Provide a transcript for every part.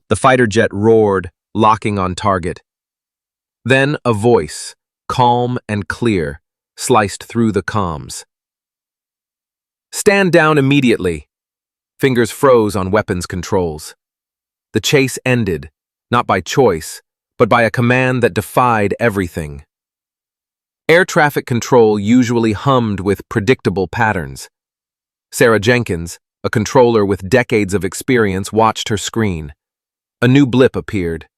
The fighter jet roared, locking on target. Then a voice, calm and clear, sliced through the comms. "Stand down immediately." Fingers froze on weapons controls. The chase ended, not by choice, but by a command that defied everything. Air traffic control usually hummed with predictable patterns. Sarah Jenkins, a controller with decades of experience, watched her screen. A new blip appeared.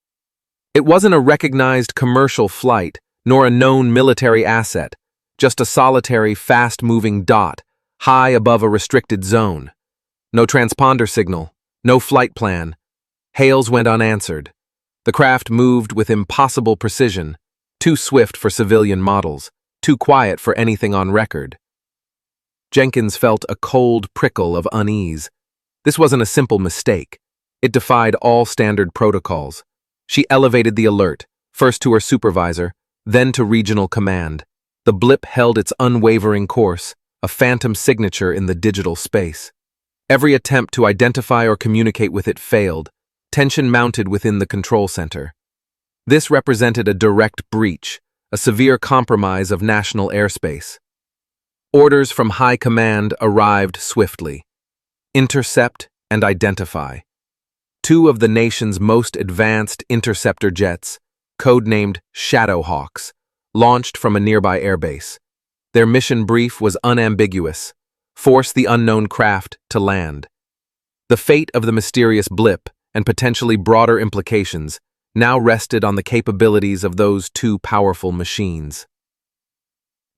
It wasn't a recognized commercial flight, nor a known military asset, just a solitary, fast-moving dot, high above a restricted zone. No transponder signal, no flight plan. Hails went unanswered. The craft moved with impossible precision, too swift for civilian models, too quiet for anything on record. Jenkins felt a cold prickle of unease. This wasn't a simple mistake. It defied all standard protocols. She elevated the alert, first to her supervisor, then to regional command. The blip held its unwavering course, a phantom signature in the digital space. Every attempt to identify or communicate with it failed. Tension mounted within the control center. This represented a direct breach, a severe compromise of national airspace. Orders from high command arrived swiftly. Intercept and identify. Two of the nation's most advanced interceptor jets, codenamed Shadowhawks, launched from a nearby airbase. Their mission brief was unambiguous: force the unknown craft to land. The fate of the mysterious blip, and potentially broader implications, now rested on the capabilities of those two powerful machines.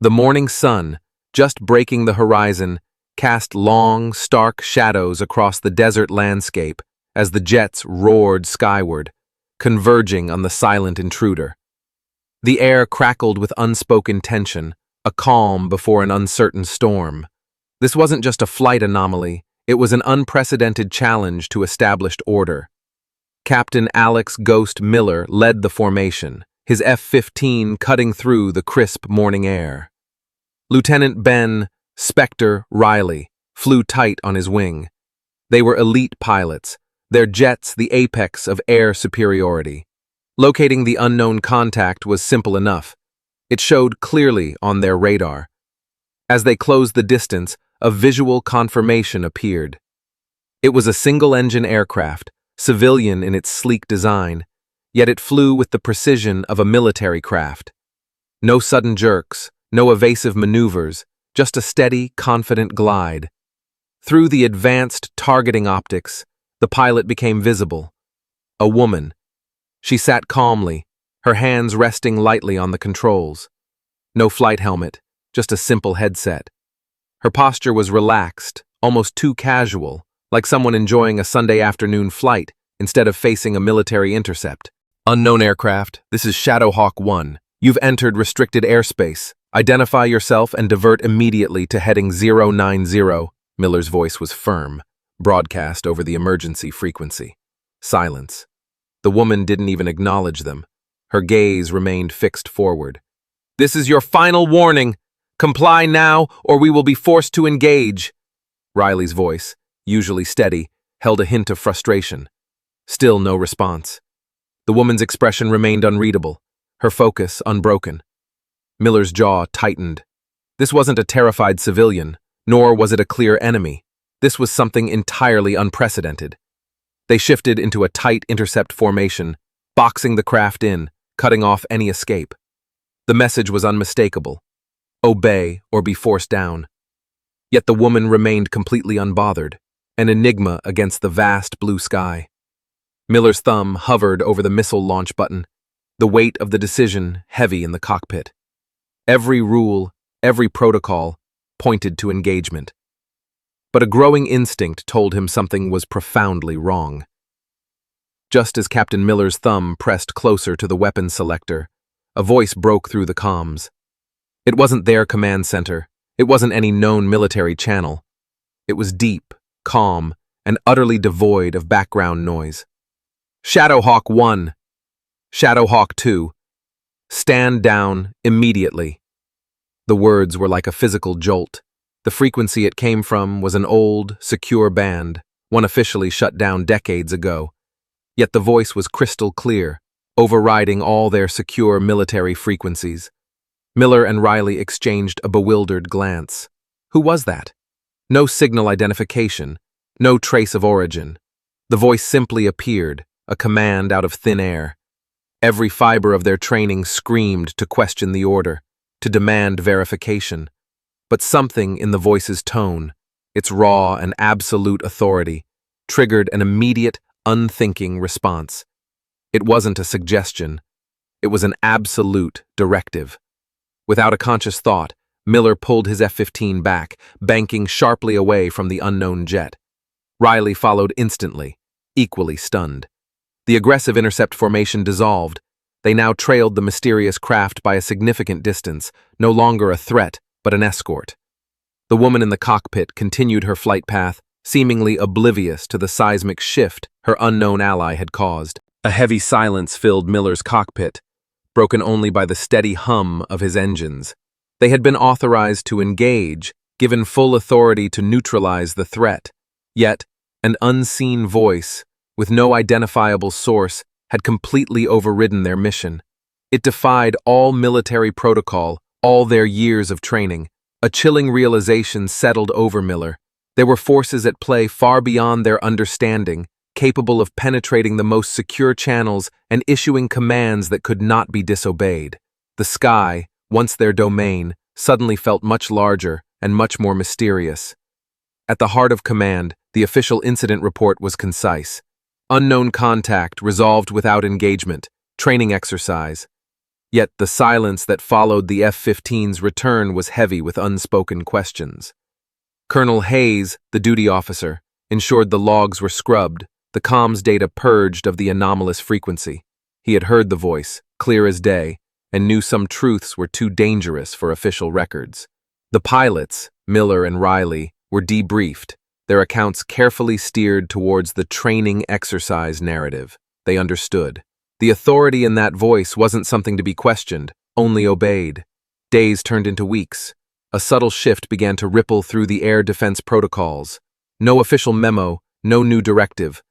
The morning sun, just breaking the horizon, cast long, stark shadows across the desert landscape as the jets roared skyward, converging on the silent intruder. The air crackled with unspoken tension, a calm before an uncertain storm. This wasn't just a flight anomaly, it was an unprecedented challenge to established order. Captain Alex "Ghost" Miller led the formation, his F-15 cutting through the crisp morning air. Lieutenant Ben "Spectre" Riley flew tight on his wing. They were elite pilots, their jets the apex of air superiority. Locating the unknown contact was simple enough. It showed clearly on their radar. As they closed the distance, a visual confirmation appeared. It was a single-engine aircraft, civilian in its sleek design, yet it flew with the precision of a military craft. No sudden jerks, no evasive maneuvers, just a steady, confident glide. Through the advanced targeting optics, the pilot became visible. A woman. She sat calmly, her hands resting lightly on the controls. No flight helmet, just a simple headset. Her posture was relaxed, almost too casual, like someone enjoying a Sunday afternoon flight instead of facing a military intercept. "Unknown aircraft, this is Shadowhawk 1. You've entered restricted airspace. Identify yourself and divert immediately to heading 090. Miller's voice was firm, broadcast over the emergency frequency. Silence. The woman didn't even acknowledge them. Her gaze remained fixed forward. "This is your final warning. Comply now, or we will be forced to engage." Riley's voice, usually steady, held a hint of frustration. Still no response. The woman's expression remained unreadable, her focus unbroken. Miller's jaw tightened. This wasn't a terrified civilian, nor was it a clear enemy. This was something entirely unprecedented. They shifted into a tight intercept formation, boxing the craft in, cutting off any escape. The message was unmistakable: obey or be forced down. Yet the woman remained completely unbothered, an enigma against the vast blue sky. Miller's thumb hovered over the missile launch button, the weight of the decision heavy in the cockpit. Every rule, every protocol, pointed to engagement. But a growing instinct told him something was profoundly wrong. Just as Captain Miller's thumb pressed closer to the weapon selector, a voice broke through the comms. It wasn't their command center. It wasn't any known military channel. It was deep, calm, and utterly devoid of background noise. "Shadowhawk 1. Shadowhawk 2. Stand down immediately." The words were like a physical jolt. The frequency it came from was an old, secure band, one officially shut down decades ago. Yet the voice was crystal clear, overriding all their secure military frequencies. Miller and Riley exchanged a bewildered glance. Who was that? No signal identification, no trace of origin. The voice simply appeared, a command out of thin air. Every fiber of their training screamed to question the order, to demand verification. But something in the voice's tone, its raw and absolute authority, triggered an immediate, unthinking response. It wasn't a suggestion. It was an absolute directive. Without a conscious thought, Miller pulled his F-15 back, banking sharply away from the unknown jet. Riley followed instantly, equally stunned. The aggressive intercept formation dissolved. They now trailed the mysterious craft by a significant distance, no longer a threat, but an escort. The woman in the cockpit continued her flight path, seemingly oblivious to the seismic shift her unknown ally had caused. A heavy silence filled Miller's cockpit, broken only by the steady hum of his engines. They had been authorized to engage, given full authority to neutralize the threat. Yet, an unseen voice, with no identifiable source, had completely overridden their mission. It defied all military protocol, all their years of training. A chilling realization settled over Miller. There were forces at play far beyond their understanding, capable of penetrating the most secure channels and issuing commands that could not be disobeyed. The sky, once their domain, suddenly felt much larger and much more mysterious. At the heart of command, the official incident report was concise. Unknown contact resolved without engagement, training exercise. Yet the silence that followed the F-15's return was heavy with unspoken questions. Colonel Hayes, the duty officer, ensured the logs were scrubbed, the comms data purged of the anomalous frequency. He had heard the voice, clear as day, and knew some truths were too dangerous for official records. The pilots, Miller and Riley, were debriefed, their accounts carefully steered towards the training exercise narrative. They understood. The authority in that voice wasn't something to be questioned, only obeyed. Days turned into weeks. A subtle shift began to ripple through the air defense protocols. No official memo, no new directive.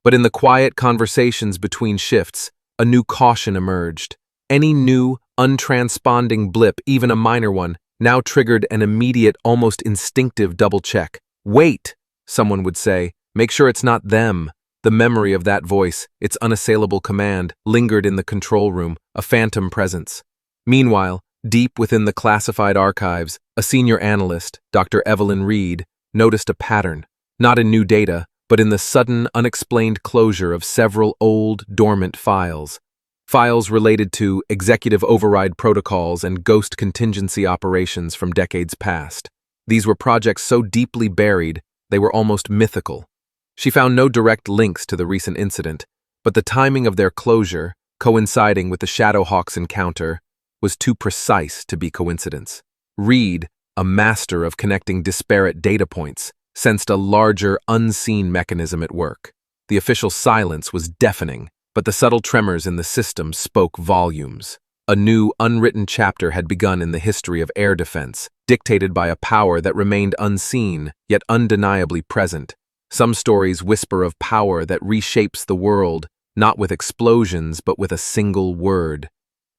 But in the quiet conversations between shifts, a new caution emerged. Any new, untransponding blip, even a minor one, now triggered an immediate, almost instinctive double-check. "Wait," someone would say. "Make sure it's not them." The memory of that voice, its unassailable command, lingered in the control room, a phantom presence. Meanwhile, deep within the classified archives, a senior analyst, Dr. Evelyn Reed, noticed a pattern, not in new data, but in the sudden, unexplained closure of several old, dormant files. Files related to executive override protocols and ghost contingency operations from decades past. These were projects so deeply buried, they were almost mythical. She found no direct links to the recent incident, but the timing of their closure, coinciding with the Shadowhawks encounter, was too precise to be coincidence. Reed, a master of connecting disparate data points, sensed a larger, unseen mechanism at work. The official silence was deafening, but the subtle tremors in the system spoke volumes. A new, unwritten chapter had begun in the history of air defense, dictated by a power that remained unseen, yet undeniably present. Some stories whisper of power that reshapes the world, not with explosions, but with a single word.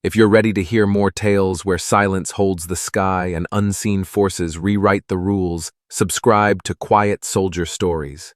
If you're ready to hear more tales where silence holds the sky and unseen forces rewrite the rules, subscribe to Quiet Soldier Stories.